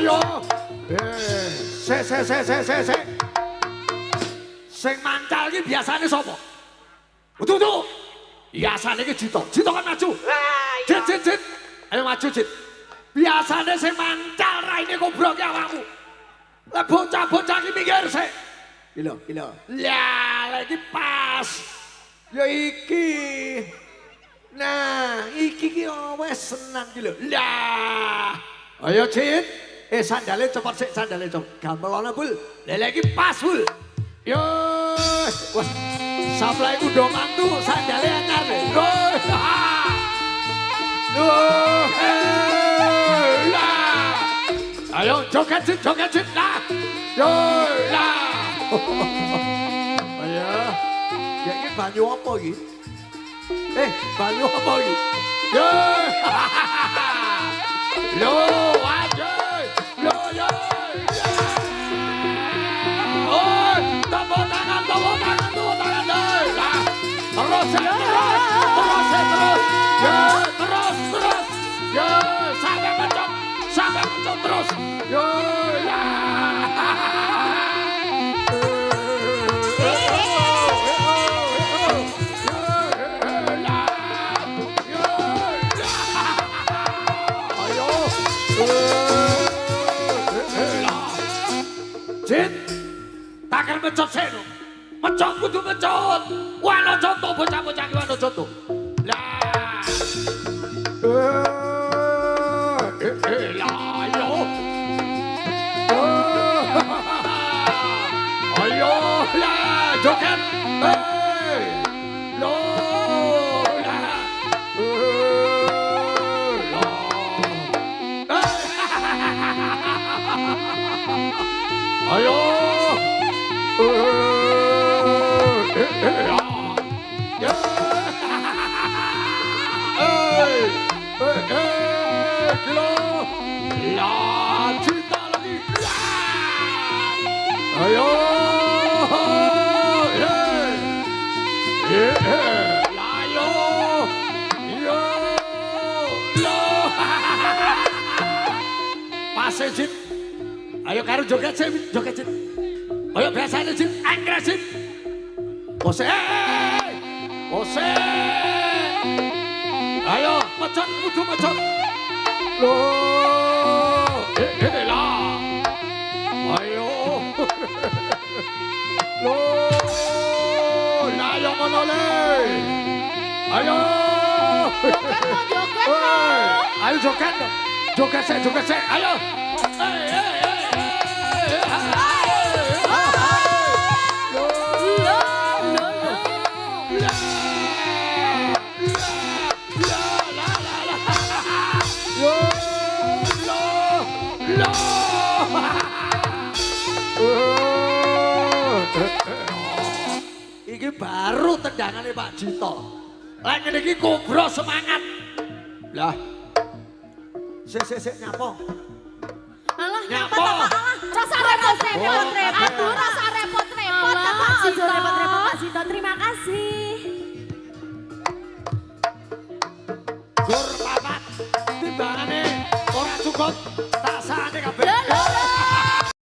Ayo. Se. Sing mancal iki biasane sapa? Tuh. Biasane iki Jito. Jito kan maju. Jit. Ayo maju Jit. Biasane sing mancal raine kobrok awakmu. Lah bocah-bocah iki minggir sik. Gila. Lah lagi pas. Ya iki. Nah, iki ki wis senang iki lho. Lah. Ayo Jit. Sandale cepet sik, sandale cepet. Gamelana Bul. Lah lagi pas Bul. Yo, wah, sablai udah mantu, sandalnya anyar deh. Ayo, joget Jit, lah. Yo, lah. Ayo, ya ini banyu apa ini? Banyu apa ini? Yo, lo, aja, lo. Tepuk tangan deh. Lah, terus. Ya, terus. Ya, sampai mencot terus. Ya, ayo. Jit. Takkan mencot seno. Mencot kudu mencot. Wano contoh bocah-bocah ki wano contoh. Lah. Lah ayo. Ayo lah joget. Lo lah. Ayo. Cinta lagi. Ayo. Ayo. Pas Jit. Ayo karo joget Jit. Ayo biasanya Jit, anggrek Jit. Ose. Ayo, kudu mencot. Loh, lah. Ayo. Loh, lah yang mana le? Ayo. Joget. Ayo joget sih. Ayo. Iki baru tendangannya Pak Jito. Lagi ini kobro semangat. Lah. Sik nyapo. Alah, nyapo. Rasa repot. Aduh, rasa